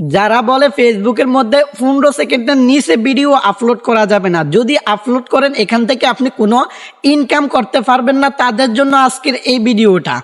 যারা বলে ফেসবুকের মধ্যে 15 সেকেন্ডের নিচে ভিডিও আপলোড করা যাবে না, যদি আপলোড করেন এখান থেকে আপনি কোনো ইনকাম করতে পারবেন না, তাদের জন্য আজকের এই ভিডিওটা।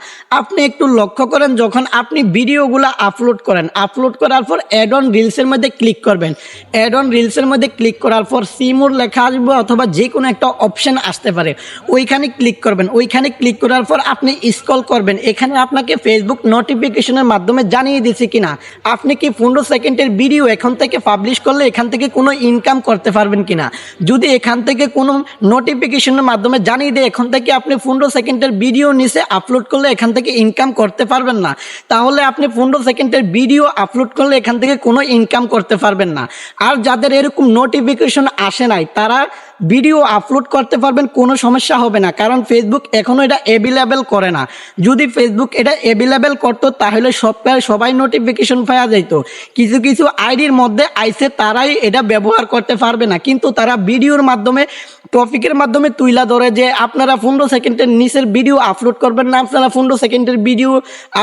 আপনি একটু লক্ষ্য করেন, যখন আপনি ভিডিওগুলো আপলোড করেন, আপলোড করার পর অ্যাড অন রিলসের মধ্যে ক্লিক করবেন। অ্যাড অন রিলসের মধ্যে ক্লিক করার পর সিমোর লেখা আসবে অথবা যে কোনো একটা অপশন আসতে পারে, ওইখানে ক্লিক করবেন। ওইখানে ক্লিক করার পর আপনি স্ক্রল করবেন, এখানে আপনাকে ফেসবুক নোটিফিকেশনের মাধ্যমে জানিয়ে দিচ্ছে কিনা আপনি কি 15 সেকেন্ডের ভিডিও এখন থেকে পাবলিশ করলে এখান থেকে কোনো ইনকাম করতে পারবেন কিনা। যদি এখান থেকে কোনো নোটিফিকেশনের মাধ্যমে জানিয়ে দেয় এখন থেকে আপনি 15 সেকেন্ডের ভিডিও নিচে আপলোড করলে এখান থেকে ইনকাম করতে পারবেন না, তাহলে আপনি 15 সেকেন্ডের ভিডিও আপলোড করলে এখান থেকে কোনো ইনকাম করতে পারবেন না। আর যাদের এরকম নোটিফিকেশন আসে নাই তারা ভিডিও আপলোড করতে পারবেন, কোনো সমস্যা হবে না, কারণ ফেসবুক এখনও এটা অ্যাভেলেবেল করে না। যদি ফেসবুক এটা অ্যাভেলেবেল করতো তাহলে সবাই নোটিফিকেশন পাওয়া যেত। কিছু কিছু আইডির মধ্যে আইসে তারাই এটা ব্যবহার করতে পারবে না, কিন্তু তারা ভিডিওর মাধ্যমে টপিকের মাধ্যমে তুইলা ধরে যে আপনারা 15 সেকেন্ডের নিচের ভিডিও আপলোড করবেন না, আপনারা 15 সেকেন্ডের ভিডিও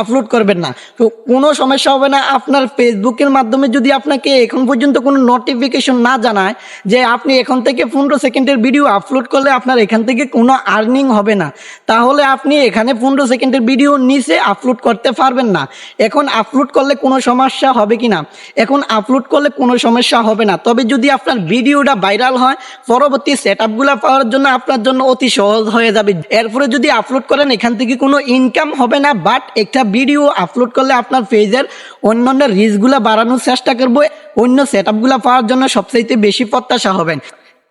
আপলোড করবেন না, তো কোনো সমস্যা হবে না। আপনার ফেসবুকের মাধ্যমে যদি আপনাকে এখন পর্যন্ত কোনো নোটিফিকেশন না জানায় যে আপনি এখন থেকে 15 সেকেন্ডের ভিডিও আপলোড করলে আপনার এখান থেকে কোনো আর্নিং হবে না, তাহলে আপনি এখানে 15 সেকেন্ডের ভিডিও নিচে আপলোড করতে পারবেন না। এখন আপলোড করলে কোনো সমস্যা হবে কি না? এখন আপলোড করলে কোনো সমস্যা হবে না, তবে যদি আপনার ভিডিওটা ভাইরাল হয় পরবর্তী সেটআপগুলো পাওয়ার জন্য আপনার জন্য অতি সহজ হয়ে যাবে। এরপরে যদি আপলোড করেন এখান থেকে কোনো ইনকাম হবে না, বাট একটা ভিডিও আপলোড করলে আপনার পেজের অন্যান্য রিচগুলো বাড়ানোর চেষ্টা করবো, অন্য সেটআপগুলো পাওয়ার জন্য সবচাইতে বেশি প্রত্যাশা হবেন।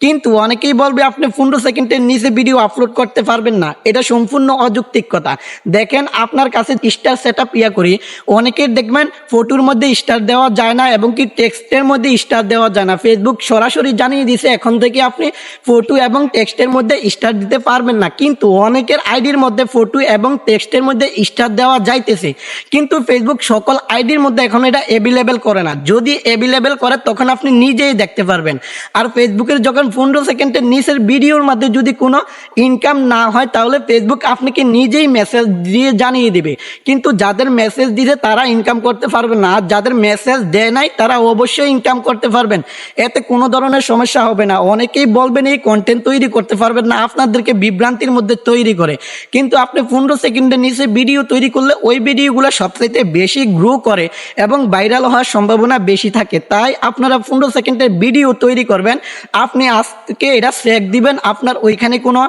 কিন্তু অনেকেই বলবে আপনি 15 সেকেন্ডের নিচে ভিডিও আপলোড করতে পারবেন না, এটা সম্পূর্ণ অযৌক্তিক কথা। দেখেন আপনার কাছে স্টার সেটআপ করি, অনেকের দেখবেন ফটোর মধ্যে স্টার দেওয়া যায় না এবং কি টেক্সটের মধ্যে স্টার দেওয়া যায় না। ফেসবুক সরাসরি জানিয়ে দিছে এখন থেকে আপনি ফটো এবং টেক্সটের মধ্যে স্টার দিতে পারবেন না, কিন্তু অনেকের আইডির মধ্যে ফটো এবং টেক্সটের মধ্যে স্টার দেওয়া যাইতেছে, কিন্তু ফেসবুক সকল আইডির মধ্যে এখন এটা অ্যাভেলেবেল করে না। যদি অ্যাভেলেবেল করে তখন আপনি নিজেই দেখতে পারবেন। আর ফেসবুকের যখন 15 সেকেন্ডের নিচের ভিডিওর মধ্যে যদি কোনো ইনকাম না হয় তাহলে ফেসবুক আপনাকে নিজেই মেসেজ দিয়ে জানিয়ে দিবে, কিন্তু যাদের মেসেজ দিছে তারা ইনকাম করতে পারবে না, আর যাদের মেসেজ দেয় নাই তারা অবশ্যই ইনকাম করতে পারবেন, এতে কোনো ধরনের সমস্যা হবে না। অনেকেই বলবেন এই কন্টেন্ট তৈরি করতে পারবেন না, আপনাদেরকে বিভ্রান্তির মধ্যে তৈরি করে, কিন্তু আপনি 15 সেকেন্ডের নিচে ভিডিও তৈরি করলে ওই ভিডিওগুলো সবচাইতে বেশি গ্রো করে এবং ভাইরাল হওয়ার সম্ভাবনা বেশি থাকে। তাই আপনারা 15 সেকেন্ডের ভিডিও তৈরি করবেন, আপনি আজকে এটা চেক দিবেন আপনার ওইখানে কোনো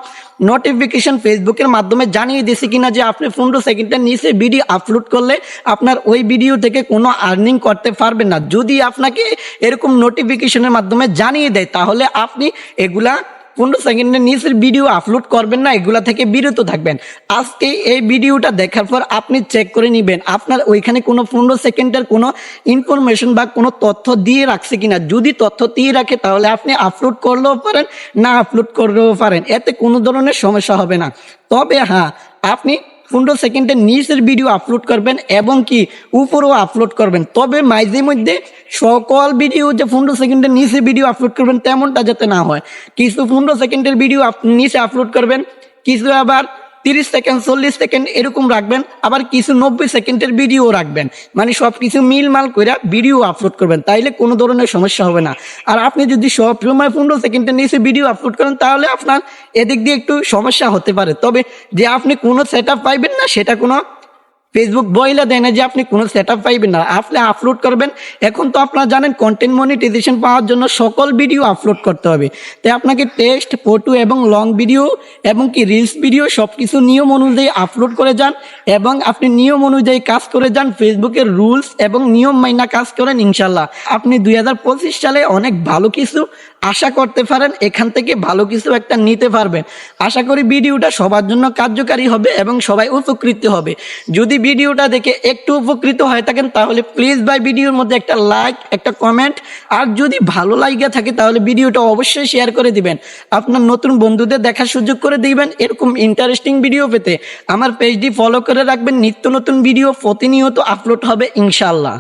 নোটিফিকেশন ফেসবুকের মাধ্যমে জানিয়ে দিয়েছে কিনা যে আপনি 15 সেকেন্ডের নিচে ভিডিও আপলোড করলে আপনার ওই ভিডিও থেকে কোনো আর্নিং করতে পারবেন না। যদি আপনাকে এরকম নোটিফিকেশনের মাধ্যমে জানিয়ে দেয় তাহলে আপনি এগুলা 15 সেকেন্ডের নিচের ভিডিও আপলোড করবেন না, এগুলা থেকে বিরত থাকবেন। আজকে এই ভিডিওটা দেখার পর আপনি চেক করে নেবেন আপনার ওইখানে কোনো 15 সেকেন্ডের কোনো ইনফরমেশন বা কোনো তথ্য দিয়ে রাখছে কিনা। যদি তথ্য দিয়ে রাখে তাহলে আপনি আপলোড করলেও পারেন, না আপলোড করলেও পারেন, এতে কোনো ধরনের সমস্যা হবে না। তবে হ্যাঁ, আপনি 15 সেকেন্ডের নিচের ভিডিও আপলোড করবেন এবং কি উপরেও আপলোড করবেন, তবে মাঝে মধ্যে সকল ভিডিও যে 15 সেকেন্ডের নিচে ভিডিও আপলোড করবেন তেমনটা যাতে না হয়। কিছু 15 সেকেন্ডের ভিডিও নিচে আপলোড করবেন, কিছু আবার 30 সেকেন্ড 40 সেকেন্ড এরকম রাখবেন, আবার কিছু 90 সেকেন্ডের ভিডিও রাখবেন, মানে সব কিছু মিলমাল করে ভিডিও আপলোড করবেন, তাইলে কোনো ধরনের সমস্যা হবে না। আর আপনি যদি সব সময় 15 সেকেন্ডের নিচে ভিডিও আপলোড করেন তাহলে আপনার এদিক দিয়ে একটু সমস্যা হতে পারে, তবে যে আপনি কোনো সেটআপ পাইবেন না সেটা কোনো ফেসবুক বইলা দেয় না যে আপনি কোনো সেটআপ পাইবেন না, আপনি আপলোড করবেন। এখন তো আপনারা জানেন কন্টেন্ট মনিটাইজেশন পাওয়ার জন্য সকল ভিডিও আপলোড করতে হবে, তাই আপনাকে টেক্সট, ফটো এবং লং ভিডিও এবং কি রিলস ভিডিও সব কিছু নিয়ম অনুযায়ী আপলোড করে যান এবং আপনি নিয়ম অনুযায়ী কাজ করে যান, ফেসবুকের রুলস এবং নিয়ম মাইনা কাজ করেন, ইনশাল্লাহ আপনি 2025 সালে অনেক ভালো কিছু আশা করতে পারেন, এখান থেকে ভালো কিছু একটা নিতে পারবেন। আশা করি ভিডিওটা সবার জন্য কার্যকারী হবে এবং সবাই উপকৃত হবে। যদি ভিডিওটা দেখে একটু উপকৃত হয়ে থাকেন তাহলে প্লিজ ভাই ভিডিওর মধ্যে একটা লাইক, একটা কমেন্ট, আর যদি ভালো লাগে থাকে তাহলে ভিডিওটা অবশ্যই শেয়ার করে দিবেন, আপনার নতুন বন্ধুদের দেখার সুযোগ করে দিবেন। এরকম ইন্টারেস্টিং ভিডিও পেতে আমার পেজটি ফলো করে রাখবেন, নিত্য নতুন ভিডিও প্রতিনিয়ত আপলোড হবে ইনশাল্লাহ।